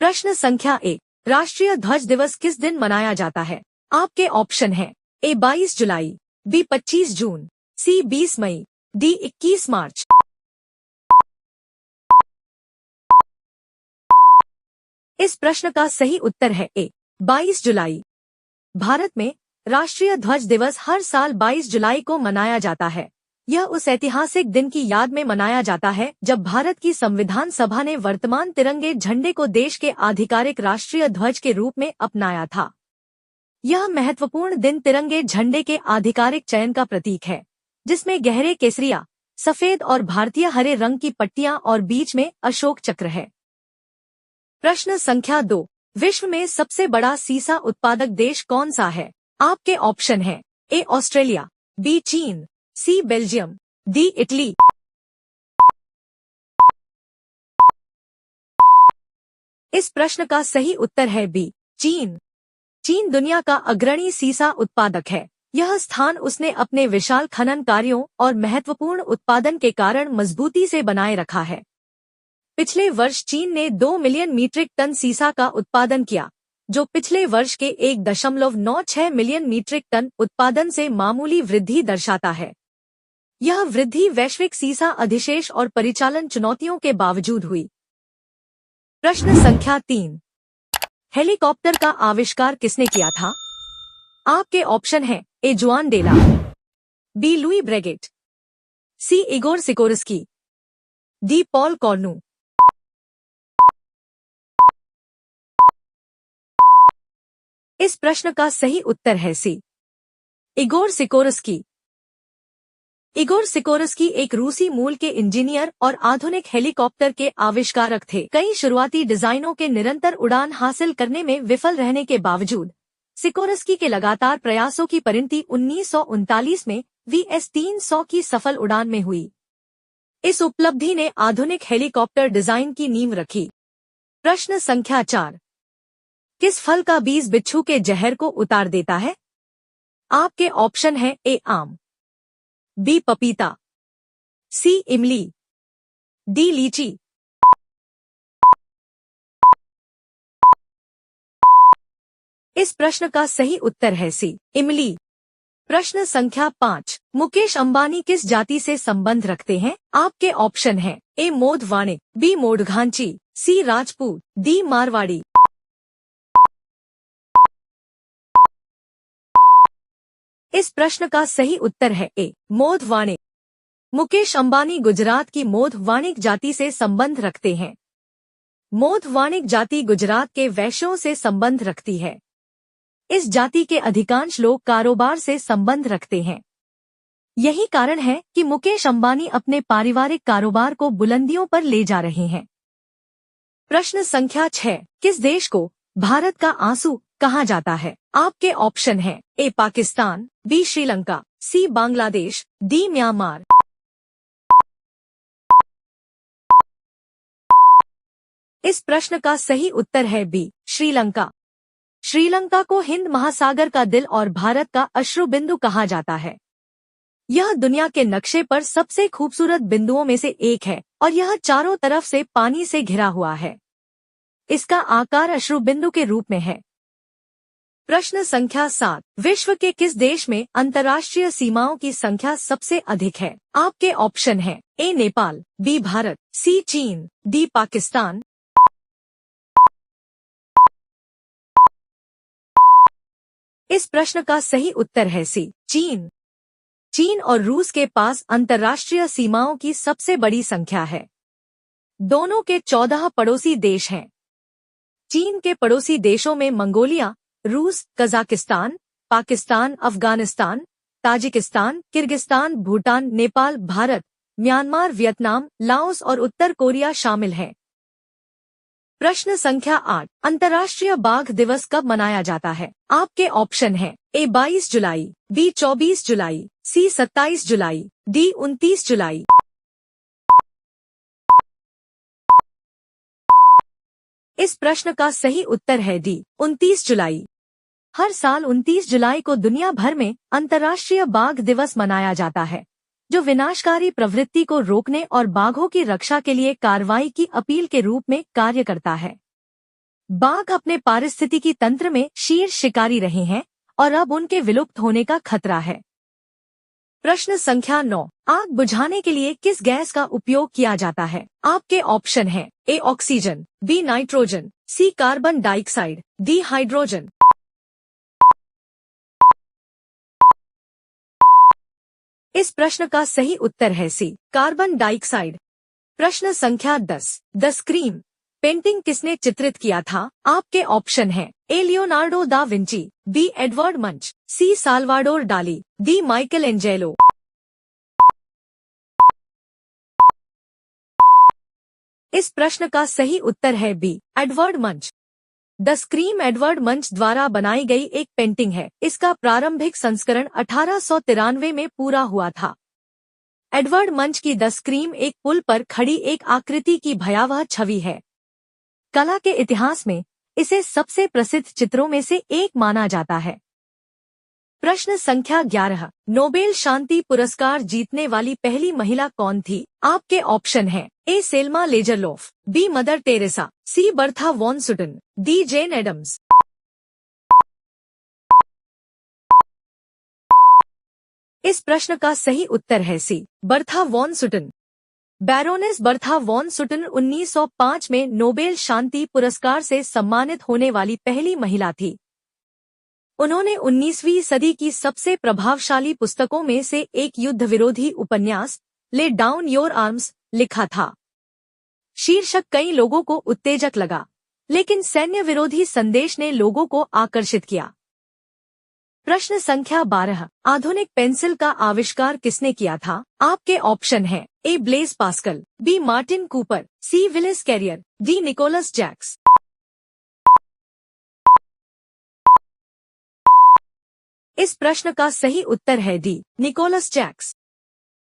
प्रश्न संख्या 1, राष्ट्रीय ध्वज दिवस किस दिन मनाया जाता है? आपके ऑप्शन हैं ए 22 जुलाई, बी 25 जून, सी 20 मई, डी 21 मार्च। इस प्रश्न का सही उत्तर है ए 22 जुलाई। भारत में राष्ट्रीय ध्वज दिवस हर साल 22 जुलाई को मनाया जाता है। यह उस ऐतिहासिक दिन की याद में मनाया जाता है जब भारत की संविधान सभा ने वर्तमान तिरंगे झंडे को देश के आधिकारिक राष्ट्रीय ध्वज के रूप में अपनाया था। यह महत्वपूर्ण दिन तिरंगे झंडे के आधिकारिक चयन का प्रतीक है, जिसमें गहरे केसरिया, सफेद और भारतीय हरे रंग की पट्टियां और बीच में अशोक चक्र है। प्रश्न संख्या 2, विश्व में सबसे बड़ा सीसा उत्पादक देश कौन सा है? आपके ऑप्शन हैं ए ऑस्ट्रेलिया, बी चीन, सी बेल्जियम, डी इटली। इस प्रश्न का सही उत्तर है बी चीन। चीन दुनिया का अग्रणी सीसा उत्पादक है। यह स्थान उसने अपने विशाल खनन कार्यों और महत्वपूर्ण उत्पादन के कारण मजबूती से बनाए रखा है। पिछले वर्ष चीन ने 2 मिलियन मीट्रिक टन सीसा का उत्पादन किया, जो पिछले वर्ष के 1.96 मिलियन मीट्रिक टन उत्पादन से मामूली वृद्धि दर्शाता है। यह वृद्धि वैश्विक सीसा अधिशेष और परिचालन चुनौतियों के बावजूद हुई। प्रश्न संख्या 3, हेलीकॉप्टर का आविष्कार किसने किया था? आपके ऑप्शन हैं ए जुआन डेला, बी लुई ब्रेगेट, सी Igor Sikorsky, D Paul cornu. इस प्रश्न का सही उत्तर है सी इगोर सिकोर्स्की। इगोर सिकोर्स्की एक रूसी मूल के इंजीनियर और आधुनिक हेलीकॉप्टर के आविष्कारक थे। कई शुरुआती डिजाइनों के निरंतर उड़ान हासिल करने में विफल रहने के बावजूद सिकोर्स्की के लगातार प्रयासों की परिणति 1939 में VS-300 की सफल उड़ान में हुई। इस उपलब्धि ने आधुनिक हेलीकॉप्टर डिजाइन की नींव रखी। प्रश्न संख्या 4, किस फल का बीज बिच्छू के जहर को उतार देता है? आपके ऑप्शन हैं ए आम, बी पपीता, सी इमली, डी लीची। इस प्रश्न का सही उत्तर है सी इमली। प्रश्न संख्या 5, मुकेश अंबानी किस जाति से संबंध रखते हैं? आपके ऑप्शन हैं ए मोद वाणिक, बी मोडघांची, सी राजपूत, डी मारवाड़ी। इस प्रश्न का सही उत्तर है ए मोद वाणिक। मुकेश अंबानी गुजरात की मोद वाणिक जाति से संबंध रखते हैं। मोद वाणिक जाति गुजरात के वैश्यों से संबंध रखती है। इस जाति के अधिकांश लोग कारोबार से संबंध रखते हैं। यही कारण है कि मुकेश अंबानी अपने पारिवारिक कारोबार को बुलंदियों पर ले जा रहे हैं। प्रश्न संख्या 6, किस देश को भारत का आंसू कहा जाता है? आपके ऑप्शन हैं ए पाकिस्तान, बी श्रीलंका, सी बांग्लादेश, डी म्यांमार। इस प्रश्न का सही उत्तर है बी श्रीलंका। श्रीलंका को हिंद महासागर का दिल और भारत का अश्रु बिंदु कहा जाता है। यह दुनिया के नक्शे पर सबसे खूबसूरत बिंदुओं में से एक है और यह चारों तरफ से पानी से घिरा हुआ है। इसका आकार अश्रु बिंदु के रूप में है। प्रश्न संख्या 7, विश्व के किस देश में अंतर्राष्ट्रीय सीमाओं की संख्या सबसे अधिक है? आपके ऑप्शन हैं ए नेपाल, बी भारत, सी चीन, डी पाकिस्तान। इस प्रश्न का सही उत्तर है सी चीन। चीन और रूस के पास अंतर्राष्ट्रीय सीमाओं की सबसे बड़ी संख्या है। दोनों के 14 पड़ोसी देश हैं। चीन के पड़ोसी देशों में मंगोलिया, रूस, Kazakhstan, Pakistan, Afghanistan, Tajikistan, Kyrgyzstan, Bhutan, Nepal, Bharat, Myanmar, Vietnam, Laos और उत्तर कोरिया शामिल हैं। प्रश्न संख्या 8, अंतर्राष्ट्रीय बाघ दिवस कब मनाया जाता है? आपके ऑप्शन हैं ए 22 जुलाई, बी 24 जुलाई, सी 27 जुलाई, डी 29 जुलाई। इस प्रश्न का सही उत्तर है डी 29 जुलाई। हर साल 29 जुलाई को दुनिया भर में अंतर्राष्ट्रीय बाघ दिवस मनाया जाता है, जो विनाशकारी प्रवृत्ति को रोकने और बाघों की रक्षा के लिए कार्रवाई की अपील के रूप में कार्य करता है। बाघ अपने पारिस्थितिकी तंत्र में शीर्ष शिकारी रहे हैं और अब उनके विलुप्त होने का खतरा है। प्रश्न संख्या 9। आग बुझाने के लिए किस गैस का उपयोग किया जाता है? आपके ऑप्शन हैं A oxygen, B nitrogen, C carbon dioxide, D hydrogen. इस प्रश्न का सही उत्तर है सी कार्बन डाइऑक्साइड। प्रश्न संख्या 10। द स्क्रीम पेंटिंग किसने चित्रित किया था? आपके ऑप्शन हैं A Leonardo da Vinci, B Edward Munch, C Salvador Dali, D Michelangelo. इस प्रश्न का सही उत्तर है B Edward Munch. The Scream Edward Munch द्वारा बनाई गई एक पेंटिंग है। इसका प्रारंभिक संस्करण 1893 में पूरा हुआ था। एडवर्ड मंच की द स्क्रीम एक पुल पर खड़ी एक आकृति की भयावह छवि है। कला के इतिहास में इसे सबसे प्रसिद्ध चित्रों में से एक माना जाता है। प्रश्न संख्या 11। नोबेल शांति पुरस्कार जीतने वाली पहली महिला कौन थी? आपके ऑप्शन हैं A Selma Lagerlof, B Mother Teresa, C Bertha von Suttner, D Jane Addams. इस प्रश्न का सही उत्तर है C Bertha von Suttner. Baroness Bertha von Suttner 1905 में नोबेल शांति पुरस्कार से सम्मानित होने वाली पहली महिला थी। उन्होंने 19वीं सदी की सबसे प्रभावशाली पुस्तकों में से एक युद्ध विरोधी उपन्यास ले डाउन योर आर्म्स लिखा था। शीर्षक कई लोगों को उत्तेजक लगा, लेकिन सैन्य विरोधी संदेश ने लोगों को आकर्षित किया। प्रश्न संख्या 12। आधुनिक पेंसिल का आविष्कार किसने किया था? आपके ऑप्शन हैं A Blaise Pascal, B Martin Cooper, C Willis Carrier, D Nicolas Jacques. इस प्रश्न का सही उत्तर है डी निकोलस जैक्स।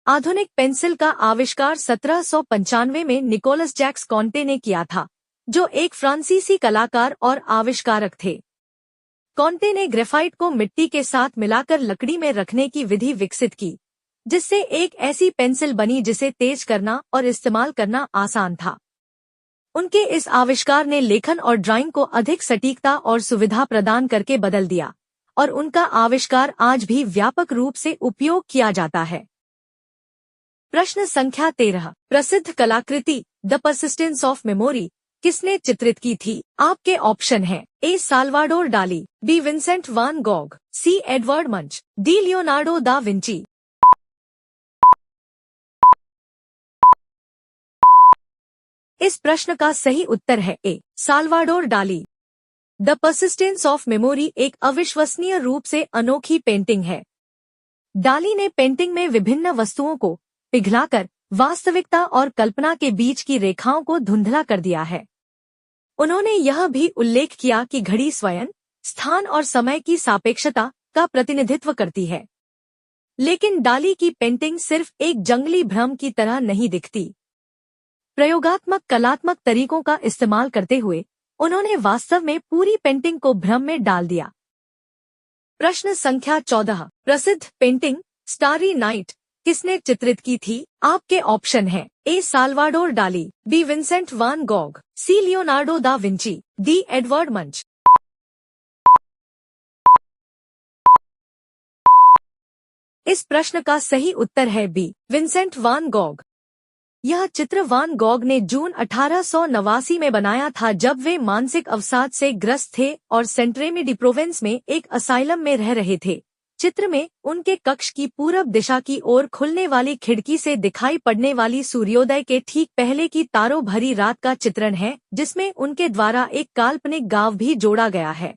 आधुनिक पेंसिल का आविष्कार 1795 में निकोलस जैक्स कॉन्टे ने किया था, जो एक फ्रांसीसी कलाकार और आविष्कारक थे। कॉन्टे ने ग्रेफाइट को मिट्टी के साथ मिलाकर लकड़ी में रखने की विधि विकसित की, जिससे एक ऐसी पेंसिल बनी जिसे तेज करना और इस्तेमाल करना आसान था। उनके इस आविष्कार ने लेखन और ड्राइंग को अधिक सटीकता और सुविधा प्रदान करके बदल दिया, और उनका आविष्कार आज भी व्यापक रूप से उपयोग किया जाता है। प्रश्न संख्या 13। प्रसिद्ध कलाकृति द परसिस्टेंस ऑफ मेमोरी किसने चित्रित की थी? आपके ऑप्शन हैं A Salvador Dali, B Vincent van Gogh, C Edward मंच, डी लियोनार्डो दा विंची। इस प्रश्न का सही उत्तर है ए साल्वाडोर डाली। द परसिस्टेंस ऑफ मेमोरी एक अविश्वसनीय रूप से अनोखी पेंटिंग है। डाली ने पेंटिंग में विभिन्न वस्तुओं को पिघलाकर वास्तविकता और कल्पना के बीच की रेखाओं को धुंधला कर दिया है। उन्होंने यह भी उल्लेख किया कि घड़ी स्वयं स्थान और समय की सापेक्षता का प्रतिनिधित्व करती है। लेकिन डाली की पेंटिंग सिर्फ एक जंगली भ्रम की तरह नहीं दिखती। प्रयोगात्मक कलात्मक तरीकों का इस्तेमाल करते हुए उन्होंने वास्तव में पूरी पेंटिंग को भ्रम में डाल दिया। प्रश्न संख्या 14। प्रसिद्ध पेंटिंग स्टारी नाइट किसने चित्रित की थी? आपके ऑप्शन हैं A Salvador Dali, B Vincent van Gogh, C Leonardo da Vinci, D Edward Munch. इस प्रश्न का सही उत्तर है बी विंसेंट वान गॉग। यह चित्र वान गॉग ने जून 1889 में बनाया था, जब वे मानसिक अवसाद से ग्रस्त थे और सेंट्रेमी डी प्रोवेंस में एक असाइलम में रह रहे थे। चित्र में उनके कक्ष की पूरब दिशा की ओर खुलने वाली खिड़की से दिखाई पड़ने वाली सूर्योदय के ठीक पहले की तारों भरी रात का चित्रण है, जिसमें उनके द्वारा एक काल्पनिक गांव भी जोड़ा गया है।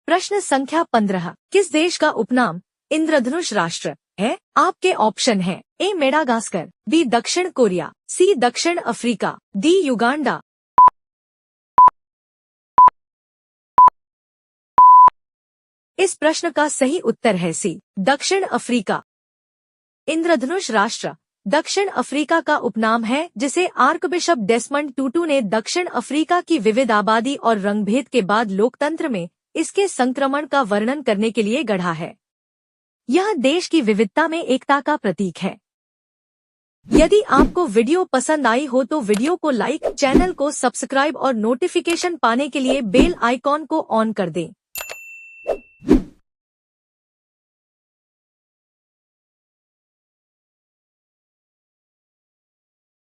प्रश्न संख्या 15। किस देश का उपनाम इंद्रधनुष राष्ट्र है? आपके ऑप्शन हैं ए मेडागास्कर, बी दक्षिण कोरिया, सी दक्षिण अफ्रीका, डी युगांडा। इस प्रश्न का सही उत्तर है सी दक्षिण अफ्रीका। इंद्रधनुष राष्ट्र दक्षिण अफ्रीका का उपनाम है, जिसे आर्कबिशप डेसमंड टूटू ने दक्षिण अफ्रीका की विविध आबादी और रंगभेद के बाद लोकतंत्र में इसके संक्रमण का वर्णन करने के लिए गढ़ा है। यह देश की विविधता में एकता का प्रतीक है। यदि आपको वीडियो पसंद आई हो तो वीडियो को लाइक, चैनल को सब्सक्राइब और नोटिफिकेशन पाने के लिए बेल आइकॉन को ऑन कर दें।